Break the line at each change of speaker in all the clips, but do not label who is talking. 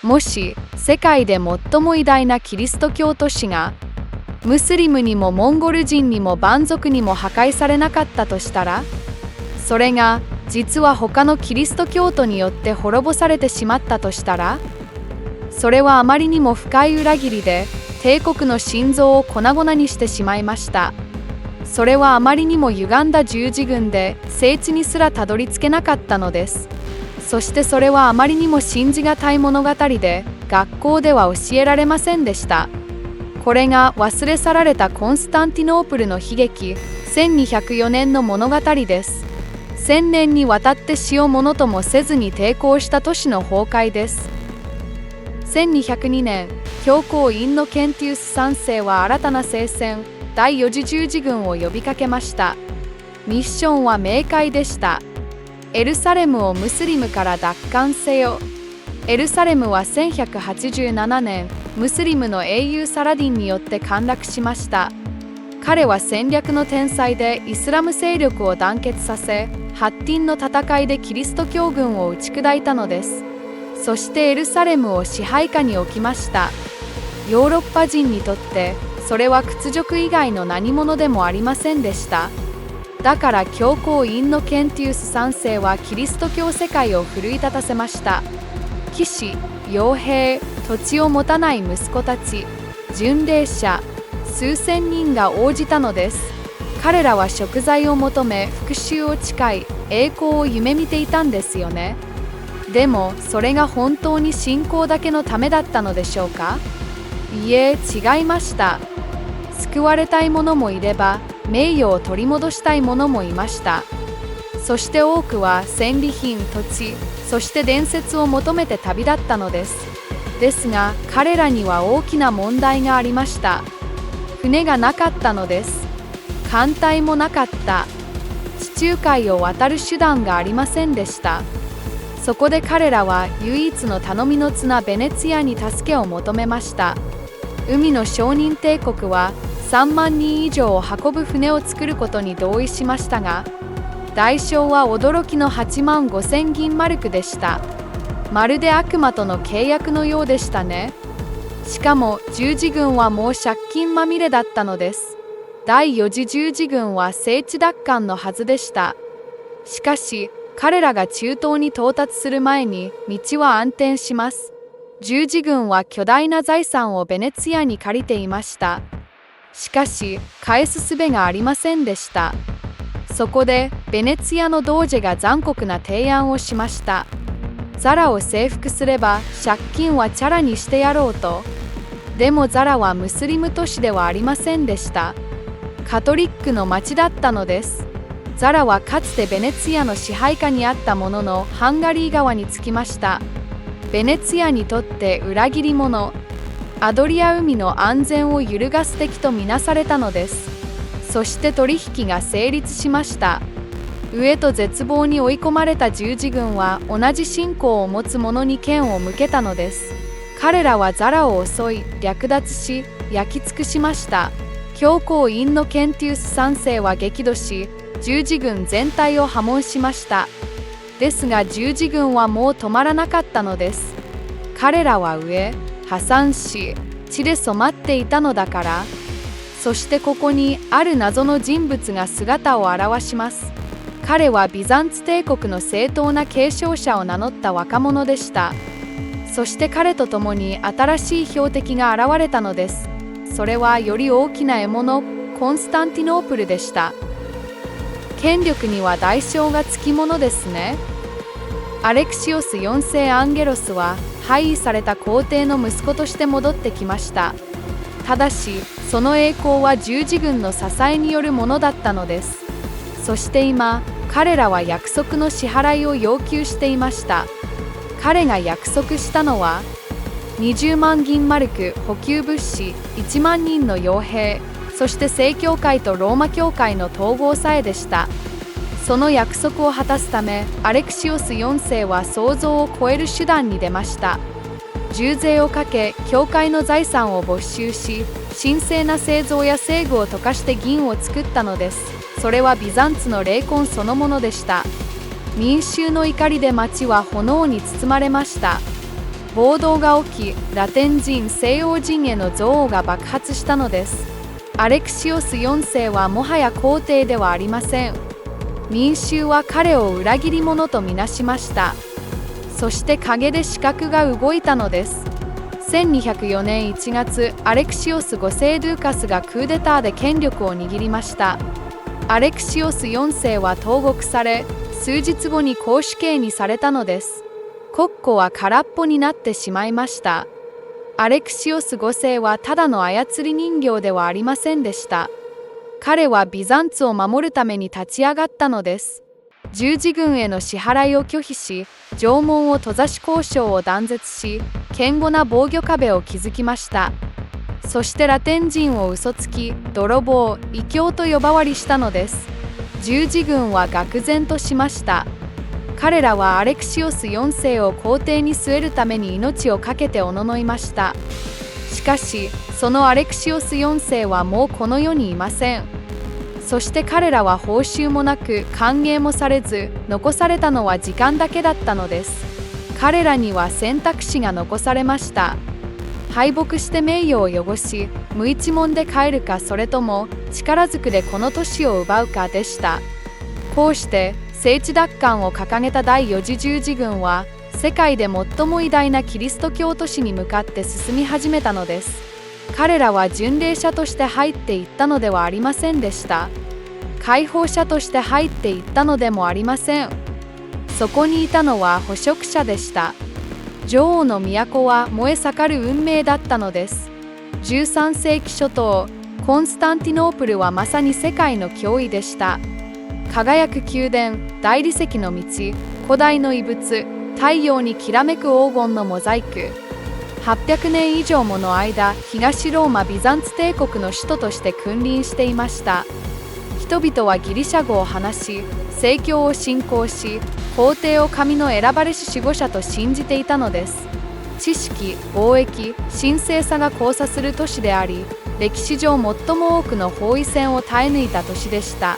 もし世界で最も偉大なキリスト教都市がムスリムにもモンゴル人にも蛮族にも破壊されなかったとしたら、それが実は他のキリスト教徒によって滅ぼされてしまったとしたら、それはあまりにも深い裏切りで帝国の心臓を粉々にしてしまいました。それはあまりにも歪んだ十字軍で聖地にすらたどり着けなかったのです。そしてそれはあまりにも信じがたい物語で学校では教えられませんでした。これが忘れ去られたコンスタンティノープルの悲劇、1204年の物語です。1000年にわたって死をものともせずに抵抗した都市の崩壊です。1202年、教皇インノケンティウス3世は新たな聖戦、第4次十字軍を呼びかけました。ミッションは明快でした。エルサレムをムスリムから奪還せよ。エルサレムは1187年、ムスリムの英雄サラディンによって陥落しました。彼は戦略の天才でイスラム勢力を団結させ、ハッティンの戦いでキリスト教軍を打ち砕いたのです。そしてエルサレムを支配下に置きました。ヨーロッパ人にとってそれは屈辱以外の何者でもありませんでした。だから教皇インノケンティウス3世はキリスト教世界を奮い立たせました。騎士、傭兵、土地を持たない息子たち、巡礼者、数千人が応じたのです。彼らは贖罪を求め、復讐を誓い、栄光を夢見ていたんですよね。でも、それが本当に信仰だけのためだったのでしょうか？いえ、違いました。救われたい者もいれば、名誉を取り戻したい者もいました。そして多くは戦利品、土地、そして伝説を求めて旅立ったのです。ですが、彼らには大きな問題がありました。船がなかったのです。艦隊もなかった。地中海を渡る手段がありませんでした。そこで彼らは唯一の頼みの綱ベネツィアに助けを求めました。海の商人帝国は3万人以上を運ぶ船を作ることに同意しましたが、代償は驚きの8万5000銀マルクでした。まるで悪魔との契約のようでしたね。しかも十字軍はもう借金まみれだったのです。第4次十字軍は聖地奪還のはずでした。しかし、彼らが中東に到達する前に道は暗転します。十字軍は巨大な財産をベネツィアに借りていました。しかし、返す術がありませんでした。そこで、ベネツィアのドージェが残酷な提案をしました。ザラを征服すれば、借金はチャラにしてやろうと。でもザラはムスリム都市ではありませんでした。カトリックの町だったのです。ザラはかつてベネツィアの支配下にあったもののハンガリー川に着きました。ベネツィアにとって裏切り者、アドリア海の安全を揺るがす敵とみなされたのです。そして取引が成立しました。飢えと絶望に追い込まれた十字軍は同じ信仰を持つ者に剣を向けたのです。彼らはザラを襲い、略奪し、焼き尽くしました。教皇インノケンティウス3世は激怒し、十字軍全体を破門しました。ですが十字軍はもう止まらなかったのです。彼らは飢え、破産し、血で染まっていたのだから。そしてここにある謎の人物が姿を現します。彼はビザンツ帝国の正当な継承者を名乗った若者でした。そして彼と共に新しい標的が現れたのです。それはより大きな獲物、コンスタンティノープルでした。権力には代償がつきものですね。アレクシオス4世アンゲロスは廃位された皇帝の息子として戻ってきました。ただし、その栄光は十字軍の支えによるものだったのです。そして今、彼らは約束の支払いを要求していました。彼が約束したのは、20万銀マルク補給物資、1万人の傭兵、そして正教会とローマ教会の統合さえでした。その約束を果たすため、アレクシオス4世は想像を超える手段に出ました。重税をかけ、教会の財産を没収し、神聖な製造や聖具を溶かして銀を作ったのです。それはビザンツの霊魂そのものでした。民衆の怒りで町は炎に包まれました。暴動が起き、ラテン人、西洋人への憎悪が爆発したのです。アレクシオス4世はもはや皇帝ではありません。民衆は彼を裏切り者とみなしました。そして陰で刺客が動いたのです。1204年1月、アレクシオス5世ドゥーカスがクーデターで権力を握りました。アレクシオス4世は投獄され、数日後に絞首刑にされたのです。国庫は空っぽになってしまいました。アレクシオス5世はただの操り人形ではありませんでした。彼はビザンツを守るために立ち上がったのです。十字軍への支払いを拒否し、城門を閉ざし交渉を断絶し、堅固な防御壁を築きました。そしてラテン人を嘘つき、泥棒、異教と呼ばわりしたのです。十字軍は愕然としました。彼らはアレクシオス4世を皇帝に据えるために命を懸けておののいました。しかし、そのアレクシオス4世はもうこの世にいません。そして彼らは報酬もなく歓迎もされず、残されたのは時間だけだったのです。彼らには選択肢が残されました。敗北して名誉を汚し、無一文で帰るか、それとも力ずくでこの都市を奪うかでした。こうして聖地奪還を掲げた第4次十字軍は、世界で最も偉大なキリスト教都市に向かって進み始めたのです。彼らは巡礼者として入っていったのではありませんでした。解放者として入っていったのでもありません。そこにいたのは捕食者でした。女王の都は燃え盛る運命だったのです。13世紀初頭、コンスタンティノープルはまさに世界の脅威でした。輝く宮殿、大理石の道、古代の遺物、太陽にきらめく黄金のモザイク。800年以上もの間、東ローマ・ビザンツ帝国の首都として君臨していました。人々はギリシャ語を話し、正教を信仰し、皇帝を神の選ばれし守護者と信じていたのです。知識、貿易、神聖さが交差する都市であり、歴史上最も多くの包囲戦を耐え抜いた都市でした。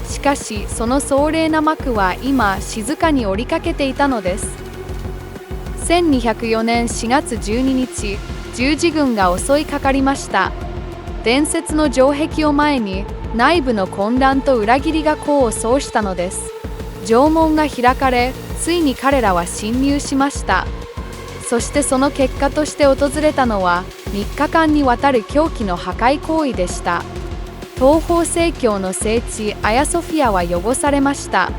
しかし、その壮麗な幕は今、静かに折りかけていたのです。1204年4月12日、十字軍が襲いかかりました。伝説の城壁を前に、内部の混乱と裏切りが功を奏したのです。城門が開かれ、ついに彼らは侵入しました。そしてその結果として訪れたのは、3日間にわたる狂気の破壊行為でした。東方正教の聖地アヤソフィアは汚されました。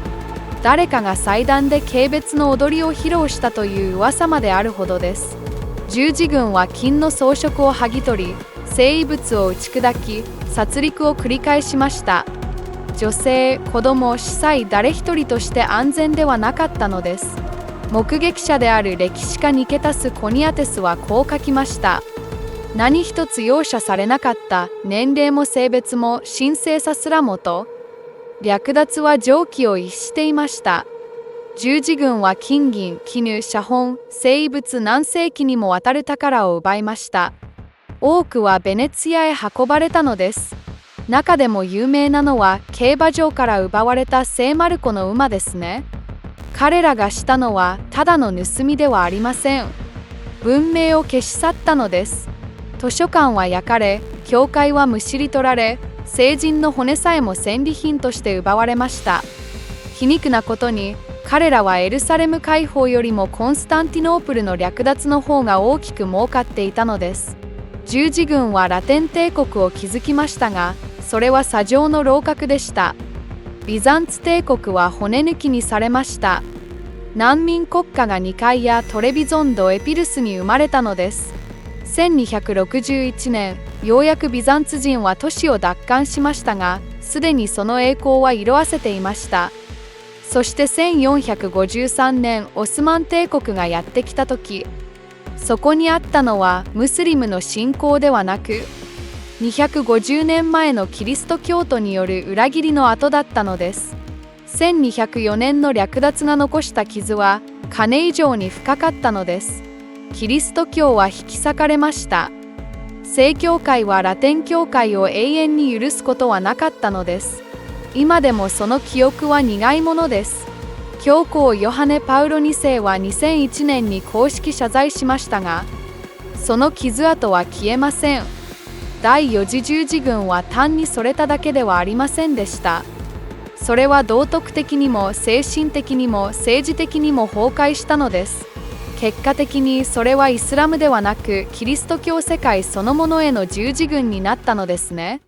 誰かが祭壇で軽蔑の踊りを披露したという噂まであるほどです。十字軍は金の装飾を剥ぎ取り、聖遺物を打ち砕き、殺戮を繰り返しました。女性、子供、司祭誰一人として安全ではなかったのです。目撃者である歴史家ニケタス・コニアテスはこう書きました。何一つ容赦されなかった。年齢も性別も神聖さすらもと。略奪は常軌を逸していました。十字軍は金銀、絹、写本、聖遺物何世紀にもわたる宝を奪いました。多くはベネツィアへ運ばれたのです。中でも有名なのは競馬場から奪われた聖マルコの馬ですね。彼らがしたのはただの盗みではありません。文明を消し去ったのです。図書館は焼かれ、教会はむしり取られ、聖人の骨さえも戦利品として奪われました。皮肉なことに、彼らはエルサレム解放よりもコンスタンティノープルの略奪の方が大きく儲かっていたのです。十字軍はラテン帝国を築きましたが、それは砂上の楼閣でした。ビザンツ帝国は骨抜きにされました。難民国家がニカイア・トレビゾンド・エピルスに生まれたのです。1261年、ようやくビザンツ人は都市を奪還しましたが、すでにその栄光は色あせていました。そして1453年、オスマン帝国がやってきた時、そこにあったのはムスリムの信仰ではなく、250年前のキリスト教徒による裏切りの跡だったのです。1204年の略奪が残した傷は金以上に深かったのです。キリスト教は引き裂かれました。正教会はラテン教会を永遠に許すことはなかったのです。今でもその記憶は苦いものです。教皇ヨハネ・パウロ2世は2001年に公式謝罪しましたが、その傷跡は消えません。第4次十字軍は単にそれただけではありませんでした。それは道徳的にも精神的にも政治的にも崩壊したのです。結果的にそれはイスラムではなくキリスト教世界そのものへの十字軍になったのですね。